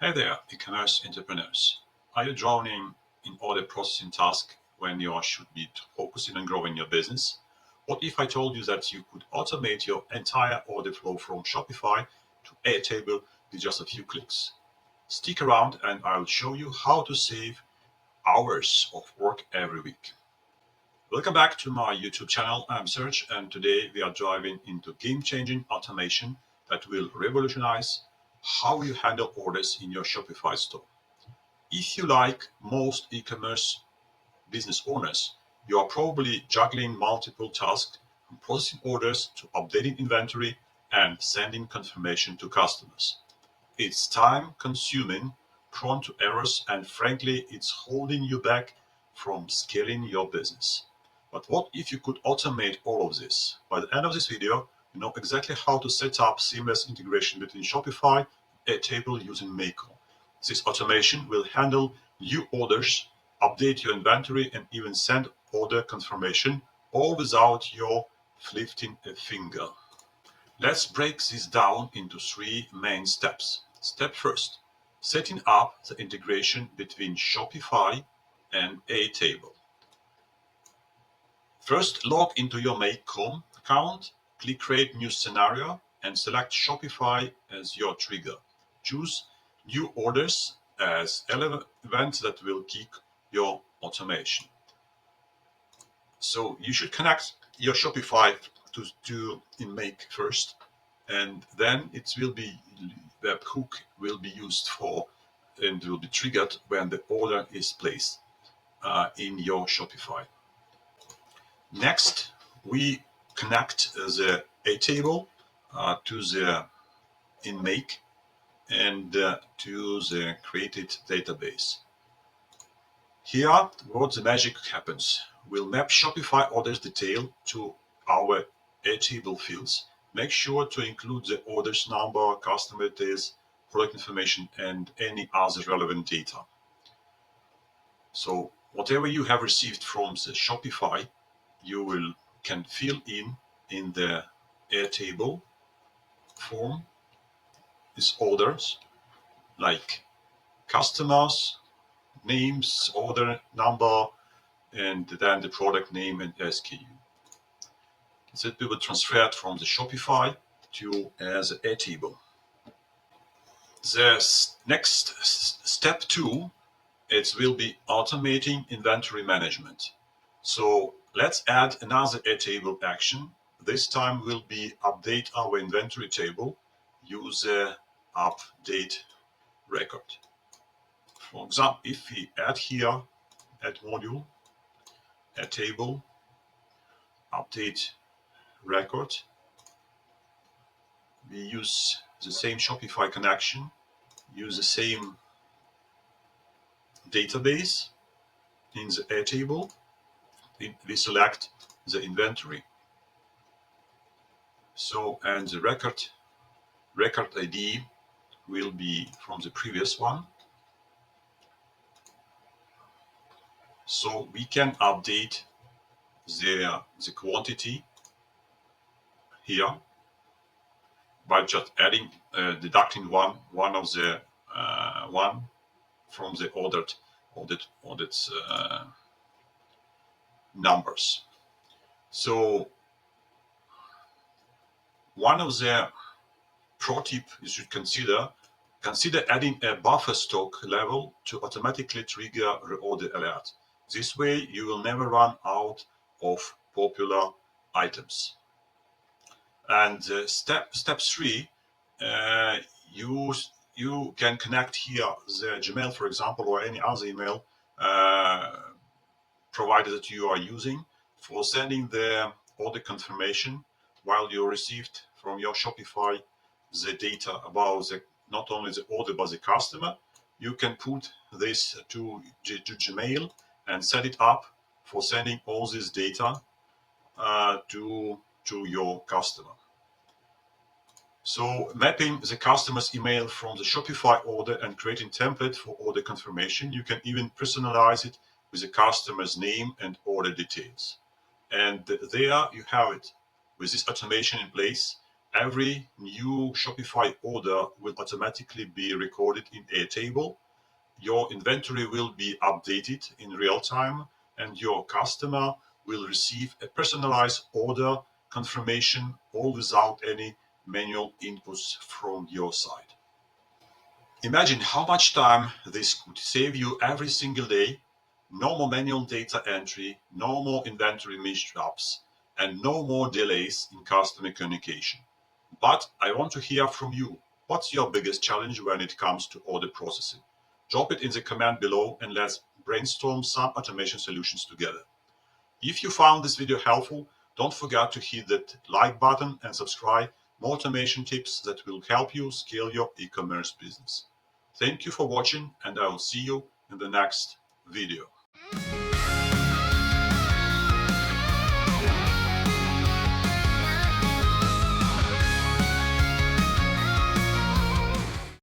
Hey there, e-commerce entrepreneurs. Are you drowning in order processing tasks when you should be focusing on growing your business? What if I told you that you could automate your entire order flow from Shopify to Airtable with just a few clicks? Stick around and I'll show you how to save hours of work every week. Welcome back to my YouTube channel. I'm Serge, and today we are diving into game-changing automation that will revolutionize how you handle orders in your Shopify store. If you, like most e-commerce business owners, you are probably juggling multiple tasks from processing orders to updating inventory and sending confirmation to customers. It's time-consuming, prone to errors, and frankly, it's holding you back from scaling your business. But what if you could automate all of this? By the end of this video, you know exactly how to set up seamless integration between Shopify and Airtable using Mako. This automation will handle new orders, update your inventory, and even send order confirmation, all without your lifting a finger. Let's break this down into three main steps. Step first, setting up the integration between Shopify and Airtable. First, log into your Make.com account, click Create New Scenario, and select Shopify as your trigger. Choose New Orders as event that will kick your automation. So you should connect your Shopify to in Make first, and then it will be webhook will be used for and will be triggered when the order is placed in your Shopify. Next, we connect the Airtable to the in Make and to the created database. Here, what the magic happens. We'll map Shopify orders detail to our Airtable fields. Make sure to include the orders number, customer details, product information, and any other relevant data. So whatever you have received from the Shopify, you can fill in the Airtable form is orders like customers, names, order number, and then the product name and SKU. That will be transferred from the Shopify to the Airtable. The next step 2, it will be automating inventory management. So let's add another Airtable action. This time will be update our inventory table, use the update record. For example, if we add here, add module, Airtable, update record, we use the same Shopify connection, use the same database in the Airtable, we select the inventory. So, and the record ID will be from the previous one. So we can update the quantity here by just adding, deducting one of the one from the ordered numbers. So one of the pro tip you should consider adding a buffer stock level to automatically trigger reorder alert. This way you will never run out of popular items. And step 3, you can connect here the Gmail, for example, or any other email provider that you are using for sending the order confirmation while you received from your Shopify the data about not only the order but the customer. You can put this to Gmail and set it up for sending all this data to your customer. So mapping the customer's email from the Shopify order and creating template for order confirmation. You can even personalize it with the customer's name and order details. And there you have it. With this automation in place, Every new Shopify order will automatically be recorded in Airtable. Your inventory will be updated in real time, and your customer will receive a personalized order confirmation, all without any manual inputs from your side. Imagine how much time this could save you every single day. No more manual data entry, no more inventory mishaps, and no more delays in customer communication. But I want to hear from you. What's your biggest challenge when it comes to order processing? Drop it in the comment below and let's brainstorm some automation solutions together. If you found this video helpful, don't forget to hit that like button and subscribe. More automation tips that will help you scale your e-commerce business. Thank you for watching, and I will see you in the next video.